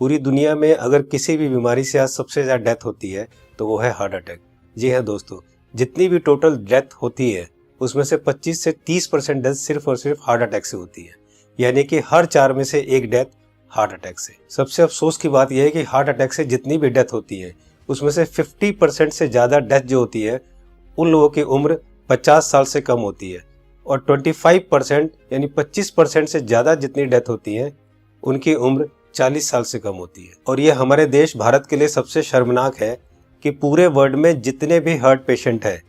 पूरी दुनिया में अगर किसी भी बीमारी से आज सबसे ज्यादा डेथ होती है तो वो है हार्ट अटैक। जी हाँ दोस्तों, जितनी भी टोटल डेथ होती है उसमें से 25 से 30% डेथ सिर्फ और सिर्फ हार्ट अटैक से होती है, यानी कि हर 4 में से एक डेथ हार्ट अटैक से। सबसे अफसोस की बात यह है कि हार्ट अटैक से जितनी भी डेथ होती है उसमें से 50% से ज्यादा डेथ जो होती है उन लोगों की उम्र 50 साल से कम होती है, और 25% यानी 25% से ज्यादा जितनी डेथ होती है उनकी उम्र 40 साल से कम होती है। और ये हमारे देश भारत के लिए सबसे शर्मनाक है कि पूरे वर्ल्ड में जितने भी हार्ट पेशेंट हैं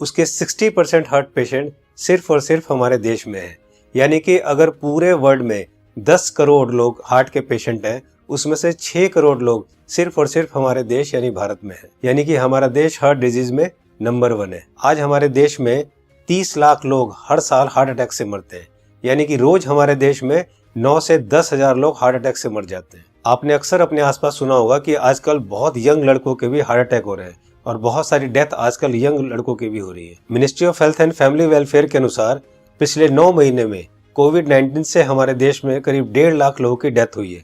उसके 60% हार्ट पेशेंट सिर्फ और सिर्फ हमारे देश में है। यानी कि अगर पूरे वर्ल्ड में 10 करोड़ लोग हार्ट के पेशेंट हैं उसमें से 6 करोड़ लोग सिर्फ और सिर्फ हमारे देश यानी भारत में है। यानी कि हमारा देश हार्ट डिजीज में नंबर 1 है। आज हमारे देश में 30 लाख लोग हर साल हार्ट अटैक से मरते हैं, यानी कि रोज हमारे देश में 9 से 10 हजार लोग हार्ट अटैक से मर जाते हैं। आपने अक्सर अपने आसपास सुना होगा कि आजकल बहुत यंग लड़कों के भी हार्ट अटैक हो रहे हैं और बहुत सारी डेथ आजकल यंग लड़कों की भी हो रही है। Ministry of health and family welfare के अनुसार पिछले 9 महीने में कोविड-19 से हमारे देश में करीब 1.5 लाख लोगों की डेथ हुई है,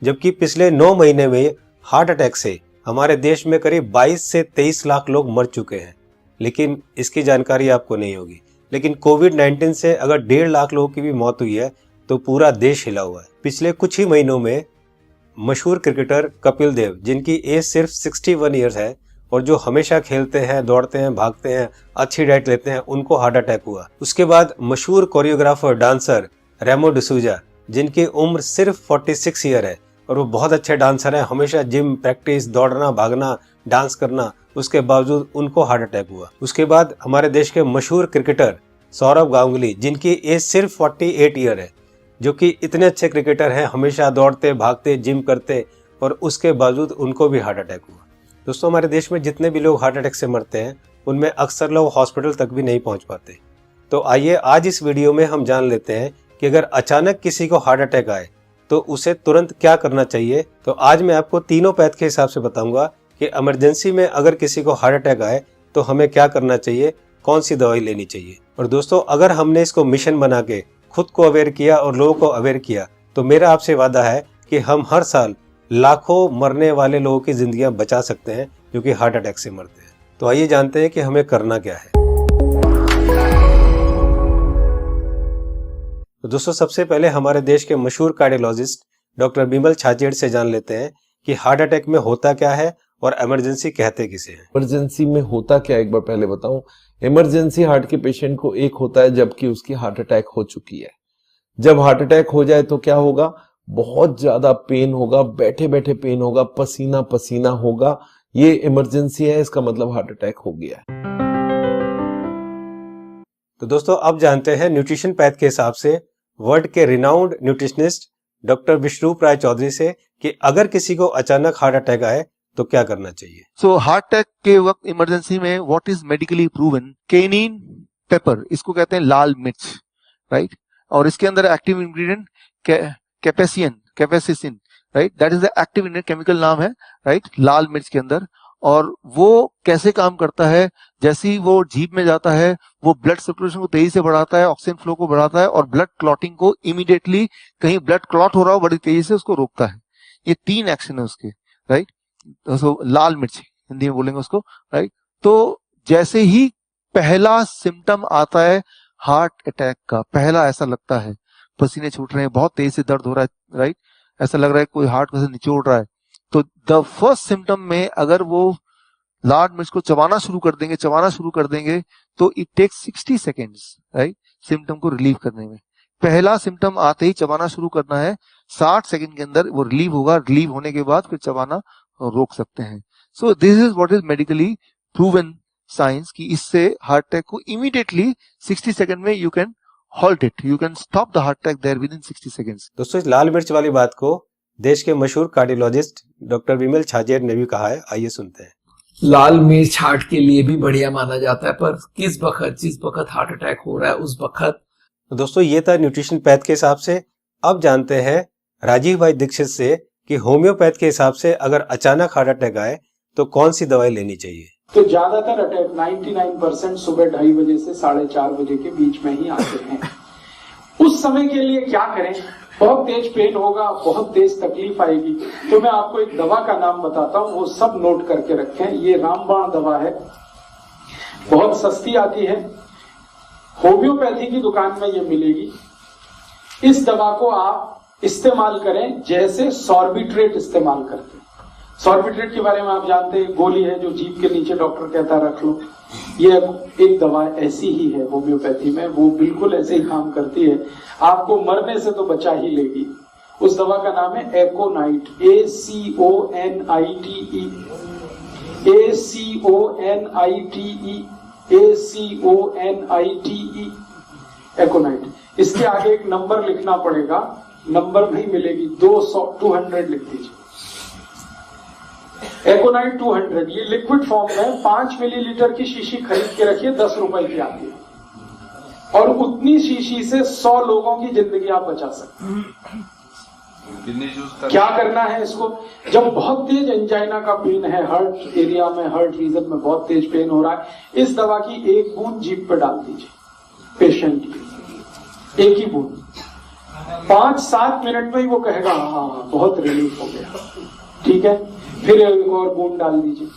जबकि पिछले 9 महीने में हार्ट अटैक से हमारे देश में करीब 22 से 23 लाख लोग मर चुके हैं। लेकिन इसकी जानकारी आपको नहीं होगी, लेकिन कोविड-19 से अगर 1.5 लाख लोगों की भी मौत हुई है तो पूरा देश हिला हुआ है। पिछले कुछ ही महीनों में मशहूर क्रिकेटर कपिल देव, जिनकी एज सिर्फ 61 ईयर्स है और जो हमेशा खेलते हैं, दौड़ते हैं, भागते हैं, अच्छी डाइट लेते हैं, उनको हार्ट अटैक हुआ। उसके बाद मशहूर कोरियोग्राफर डांसर रेमो डिसूजा, जिनकी उम्र सिर्फ 46 ईयर है और वो बहुत अच्छे डांसर हैं, हमेशा जिम, प्रैक्टिस, दौड़ना, भागना, डांस करना, उसके बावजूद उनको हार्ट अटैक हुआ। उसके बाद हमारे देश के मशहूर क्रिकेटर सौरव गांगुली, जिनकी एज सिर्फ 48 ईयर है, जो कि इतने अच्छे क्रिकेटर हैं, हमेशा दौड़ते, भागते, जिम करते, और उसके बावजूद उनको भी हार्ट अटैक हुआ। दोस्तों, हमारे देश में जितने भी लोग हार्ट अटैक से मरते हैं उनमें अक्सर लोग हॉस्पिटल तक भी नहीं पहुंच पाते। तो आइए आज इस वीडियो में हम जान लेते हैं कि अगर अचानक किसी को हार्ट अटैक आए तो उसे तुरंत क्या करना चाहिए। तो आज मैं आपको तीनों पैथ के हिसाब से बताऊंगा कि इमरजेंसी में अगर किसी को हार्ट अटैक आए तो हमें क्या करना चाहिए, कौन सी दवाई लेनी चाहिए। और दोस्तों, अगर हमने इसको मिशन बना के खुद को अवेयर किया और लोगों को अवेयर किया तो मेरा आपसे वादा है कि हम हर साल लाखों मरने वाले लोगों की जिंदगियां बचा सकते हैं जो कि हार्ट अटैक से मरते हैं। तो आइए जानते हैं कि हमें करना क्या है। तो दोस्तों, सबसे पहले हमारे देश के मशहूर कार्डियोलॉजिस्ट डॉक्टर बिमल छाजेड़ से जान लेते हैं कि हार्ट अटैक में होता क्या है और इमरजेंसी कहते किसे हैं। इमरजेंसी में होता क्या, एक बार पहले बताऊं। इमरजेंसी हार्ट के पेशेंट को एक होता है जबकि उसकी हार्ट अटैक हो चुकी है। जब हार्ट अटैक हो जाए तो क्या होगा, बहुत ज्यादा पेन होगा, बैठे बैठे पेन होगा, पसीना पसीना होगा, ये इमरजेंसी है, इसका मतलब हार्ट अटैक हो गया है। तो दोस्तों, अब जानते हैं न्यूट्रिशन पैथ के हिसाब से वर्ल्ड के रिनाउंड न्यूट्रिशनिस्ट डॉक्टर विश्वरूप राय चौधरी से कि अगर किसी को अचानक हार्ट अटैक आए तो क्या करना चाहिए। सो हार्ट अटैक के वक्त इमरजेंसी में what is medically proven, cayenne pepper, इसको कहते हैं लाल मिर्च, राइट, और इसके अंदर active ingredient capsaicin, right, that is the active ingredient, chemical नाम है, राइट, लाल मिर्च के अंदर। और वो कैसे काम करता है, जैसे ही वो जीभ में जाता है वो ब्लड सर्कुलेशन को तेजी से बढ़ाता है, ऑक्सीजन फ्लो को बढ़ाता है और ब्लड क्लॉटिंग को इमीडिएटली, कहीं ब्लड क्लॉट हो रहा हो बड़ी तेजी से, उसको रोकता है। ये 3 एक्शन है उसके, राइट। तो लाल मिर्च हिंदी में बोलेंगे उसको, राइट। तो जैसे ही पहला सिम्टम आता है हार्ट अटैक का, पहला ऐसा लगता है पसीने छूट रहे हैं, बहुत तेज से दर्द हो रहा है, राइट, ऐसा लग रहा है कोई हार्ट में से निचोड़ रहा है, तो द फर्स्ट सिम्टम में अगर वो लाल मिर्च को चबाना शुरू कर देंगे तो it takes 60 seconds, right, symptom को रिलीव करने में। पहला सिम्टम आते ही चबाना शुरू करना है, 60 सेकेंड के अंदर वो रिलीव होगा, रिलीव होने के बाद फिर चबाना रोक सकते हैं। So this is what is medically proven science, कि इससे हार्ट अटैक को इमीडिएटली 60 सेकेंड में you can halt it, you can stop the heart attack there within 60 seconds. दोस्तों, इस लाल मिर्च वाली बात को देश के मशहूर कार्डियोलॉजिस्ट डॉक्टर बिमल छाजेड़ ने भी कहा है, आइए सुनते हैं। लाल मिर्च हार्ट के लिए भी बढ़िया माना जाता है, पर जिस वक्त हार्ट अटैक हो रहा है उस वक्त। दोस्तों, ये था न्यूट्रिशन पैथ के हिसाब से। अब जानते हैं राजीव भाई दीक्षित से कि होम्योपैथ के हिसाब से अगर अचानक हार्ट अटैक आए तो कौन सी दवाई लेनी चाहिए। तो ज्यादातर अटैक 99% सुबह 2:30 बजे से 4:30 बजे के बीच में ही आते हैं। उस समय के लिए क्या करें, बहुत तेज पेन होगा, बहुत तेज तकलीफ आएगी। तो मैं आपको एक दवा का नाम बताता हूँ, वो सब नोट करके रखें। ये रामबाण दवा है, बहुत सस्ती आती है, होम्योपैथी की दुकान में ये मिलेगी। इस दवा को आप इस्तेमाल करें जैसे सॉर्बिट्रेट इस्तेमाल करते हैं। सॉर्बिट्रेट के बारे में आप जानते हैं, गोली है जो जीभ के नीचे डॉक्टर कहता है रख लो। ये एक दवा ऐसी ही है होम्योपैथी में, वो बिल्कुल ऐसे ही काम करती है, आपको मरने से तो बचा ही लेगी। उस दवा का नाम है एकोनाइट, ACONITE, ACONITE, एकोनाइट। इसके आगे एक नंबर लिखना पड़ेगा, नंबर नहीं मिलेगी, 200 लिख दीजिए। एकोनाइट 200, ये लिक्विड फॉर्म में 5 मिलीलीटर की शीशी खरीद के रखिए, 10 रुपए की आती है, और उतनी शीशी से 100 लोगों की जिंदगी आप बचा सकते हैं। क्या करना है इसको? जब बहुत तेज एंजाइना का पेन है, हार्ट एरिया में, हार्ट रीजन में बहुत तेज पेन हो रहा है, इस दवा की एक बूंद जीभ पे डाल दीजिए पेशेंट की, एक ही बूंद। 5-7 मिनट में ही वो कहेगा हाँ बहुत रिलीफ हो गया, ठीक है। फिर एक और बूंद डाल दीजिए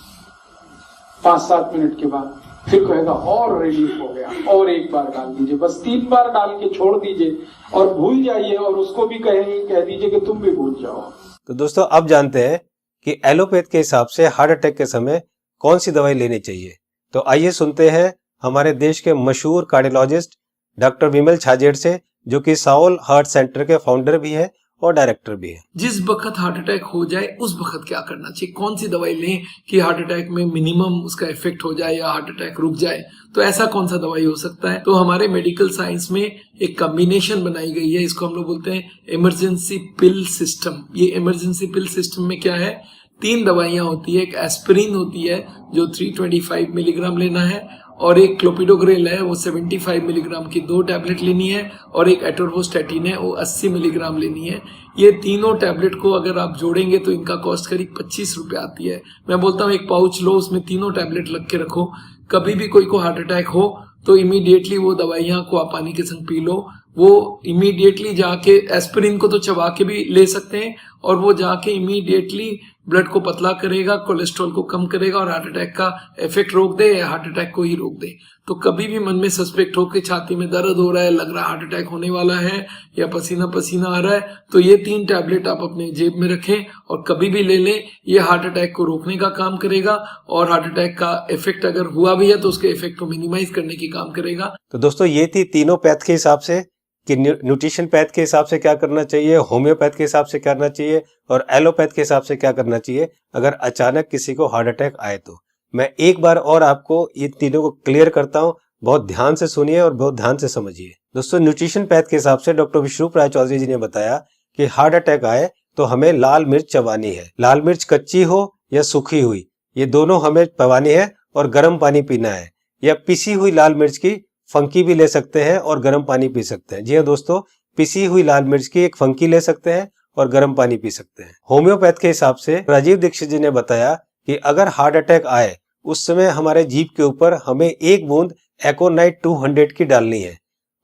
5-7 मिनट के बाद, फिर कहेगा और रिलीफ हो गया, और एक बार डाल दीजिए। बस 3 बार डाल के छोड़ दीजिए और भूल जाइए, और उसको भी कह दीजिए कि तुम भी भूल जाओ। तो दोस्तों अब जानते हैं कि एलोपैथ के हिसाब से हार्ट अटैक के समय कौन सी दवाई लेनी चाहिए। तो आइए सुनते हैं हमारे देश के मशहूर कार्डियोलॉजिस्ट डॉक्टर विमल छाजेड़ से, जो कि साउल हार्ट सेंटर के फाउंडर भी है और डायरेक्टर भी है। जिस वक्त हार्ट अटैक हो जाए उस वक्त क्या करना चाहिए, कौन सी दवाई लें कि हार्ट अटैक में मिनिमम उसका इफेक्ट हो जाए या हार्ट अटैक रुक जाए, तो ऐसा कौन सा दवाई हो सकता है। तो हमारे मेडिकल साइंस में एक कॉम्बिनेशन बनाई गई है, इसको हम लोग बोलते हैं इमरजेंसी पिल सिस्टम। ये इमरजेंसी पिल सिस्टम में क्या है, 3 दवाइयां होती है। एक एस्पिरिन होती है जो 325 मिलीग्राम लेना है, और एक क्लोपिडोग्रेल है वो 75 मिलीग्राम की 2 टैबलेट लेनी है, और एक एटोर्वोस्टैटिन है वो 80 मिलीग्राम लेनी है। ये तीनों टैबलेट को अगर आप जोड़ेंगे तो इनका कॉस्ट करीब 25 रुपए आती है। मैं बोलता हूँ एक पाउच लो, उसमें तीनों टैबलेट लग के रखो, कभी भी कोई को हार्ट अटैक हो तो इमीडिएटली वो दवाइयां को आप पानी के संग पी लो। वो इमीडिएटली जाके एस्पिरिन को तो चबा के भी ले सकते हैं, और वो जाके इमीडिएटली ब्लड को पतला करेगा, कोलेस्ट्रॉल को कम करेगा, और हार्ट अटैक का इफेक्ट रोक दे या हार्ट अटैक को ही रोक दे। तो कभी भी मन में सस्पेक्ट हो कि छाती में दर्द हो रहा है, लग रहा है हार्ट अटैक होने वाला है, या पसीना पसीना आ रहा है, तो ये 3 टैबलेट आप अपने जेब में रखें और कभी भी ले लें। ये हार्ट अटैक को रोकने का काम करेगा, और हार्ट अटैक का इफेक्ट अगर हुआ भी है तो उसके इफेक्ट को मिनिमाइज करने की काम करेगा। तो दोस्तों ये थी तीनों पैथ के हिसाब से कि न्यूट्रिशन पैथ के हिसाब से क्या करना चाहिए, होम्योपैथ के हिसाब से क्या करना चाहिए, और एलोपैथ के हिसाब से क्या करना चाहिए अगर अचानक किसी को हार्ट अटैक आए। तो मैं एक बार और आपको ये तीनों को क्लियर करता हूँ, बहुत ध्यान से सुनिए और बहुत ध्यान से समझिए। दोस्तों न्यूट्रिशन पैथ के हिसाब से डॉक्टर विश्वरूप राय चौधरी जी ने बताया कि हार्ट अटैक आए तो हमें लाल मिर्च चबानी है। लाल मिर्च कच्ची हो या सूखी हुई, ये दोनों हमें चबानी है, और गर्म पानी पीना है। या पिसी हुई लाल मिर्च की फंकी भी ले सकते हैं और गर्म पानी पी सकते हैं। जी हाँ दोस्तों, पिसी हुई लाल मिर्च की एक फंकी ले सकते हैं और गर्म पानी पी सकते हैं। होम्योपैथ के हिसाब से राजीव दीक्षित जी ने बताया कि अगर हार्ट अटैक आए उस समय हमारे जीभ के ऊपर हमें 1 बूंद एकोनाइट 200 की डालनी है,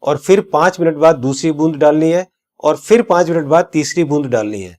और फिर 5 मिनट बाद दूसरी बूंद डालनी है, और फिर 5 मिनट बाद तीसरी बूंद डालनी है।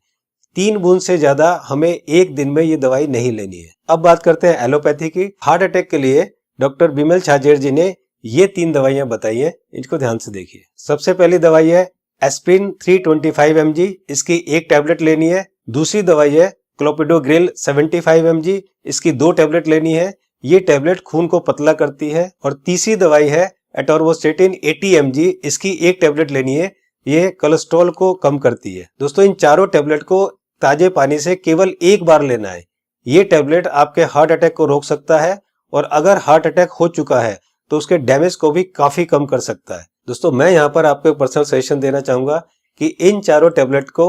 3 बूंद से ज्यादा हमें एक दिन में ये दवाई नहीं लेनी है। अब बात करते हैं एलोपैथी की। हार्ट अटैक के लिए डॉक्टर विमल छाजेड़ जी ने ये 3 दवाइयां बताई है, इनको ध्यान से देखिए। सबसे पहली दवाई है एस्पिरिन 325 mg, इसकी 1 टैबलेट लेनी है। दूसरी दवाई है क्लोपिडोग्रेल 75 mg, इसकी 2 टैबलेट लेनी है। ये टैबलेट खून को पतला करती है। और तीसरी दवाई है एटोर्वोस्टैटिन 80 mg, इसकी 1 टैबलेट लेनी है। ये कोलेस्ट्रॉल को कम करती है। दोस्तों इन चारों टैबलेट को ताजे पानी से केवल 1 बार लेना है। ये टैबलेट आपके हार्ट अटैक को रोक सकता है, और अगर हार्ट अटैक हो चुका है तो उसके डैमेज को भी काफी कम कर सकता है। दोस्तों मैं यहाँ पर आपको एक पर्सनल सजेशन देना चाहूंगा कि इन चारों टैबलेट को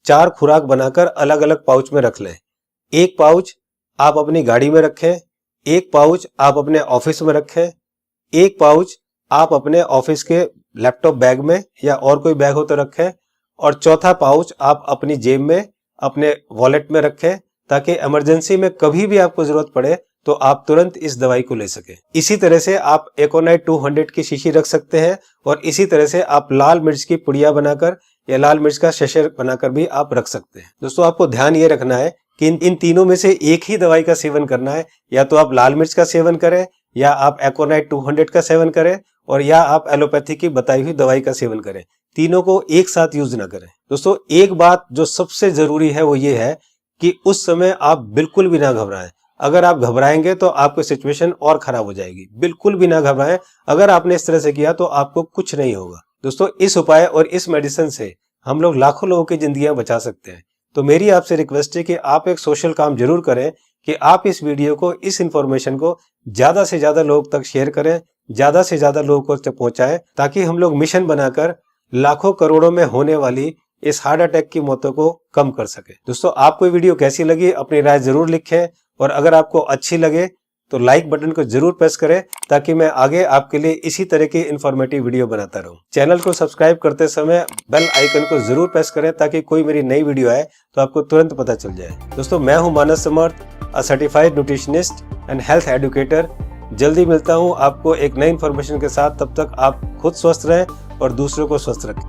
4 खुराक बनाकर अलग अलग पाउच में रख लें। 1 पाउच आप अपनी गाड़ी में रखें, 1 पाउच आप अपने ऑफिस में रखें, 1 पाउच आप अपने ऑफिस के लैपटॉप बैग में या और कोई बैग हो तो रखें, और चौथा पाउच आप अपनी जेब में अपने वॉलेट में रखें, ताकि इमरजेंसी में कभी भी आपको जरूरत पड़े तो आप तुरंत इस दवाई को ले सके। इसी तरह से आप एकोनाइट 200 की शीशी रख सकते हैं, और इसी तरह से आप लाल मिर्च की पुड़िया बनाकर या लाल मिर्च का शशर बनाकर भी आप रख सकते हैं। दोस्तों आपको ध्यान ये रखना है कि इन तीनों में से एक ही दवाई का सेवन करना है। या तो आप लाल मिर्च का सेवन करें, या आप एकोनाइट 200 का सेवन करें, और या आप एलोपैथी की बताई हुई दवाई का सेवन करें। तीनों को एक साथ यूज ना करें। दोस्तों एक बात जो सबसे जरूरी है वो ये है कि उस समय आप बिल्कुल भी ना घबराएं। अगर आप घबराएंगे तो आपकी सिचुएशन और खराब हो जाएगी। बिल्कुल भी ना घबराएं। अगर आपने इस तरह से किया तो आपको कुछ नहीं होगा। दोस्तों इस उपाय और इस मेडिसिन से हम लोग लाखों लोगों की जिंदगियां बचा सकते हैं। तो मेरी आपसे रिक्वेस्ट है कि आप एक सोशल काम जरूर करें कि आप इस वीडियो को, इस इंफॉर्मेशन को ज्यादा से ज्यादा लोग तक शेयर करें, ज्यादा से ज्यादा लोगों को पहुंचाएं, ताकि हम लोग मिशन बनाकर लाखों करोड़ों में होने वाली इस हार्ट अटैक की मौतों को कम कर सके। दोस्तों आपको ये वीडियो कैसी लगी अपनी राय जरूर लिखें, और अगर आपको अच्छी लगे तो लाइक बटन को जरूर प्रेस करें, ताकि मैं आगे आपके लिए इसी तरह की इंफॉर्मेटिव वीडियो बनाता रहूं। चैनल को सब्सक्राइब करते समय बेल आइकन को जरूर प्रेस करें, ताकि कोई मेरी नई वीडियो आए तो आपको तुरंत पता चल जाए। दोस्तों मैं हूं Manas Samarth, a certified nutritionist and health educator. जल्दी मिलता हूं आपको एक नई इंफॉर्मेशन के साथ। तब तक आप खुद स्वस्थ रहें और दूसरों को स्वस्थ रखें।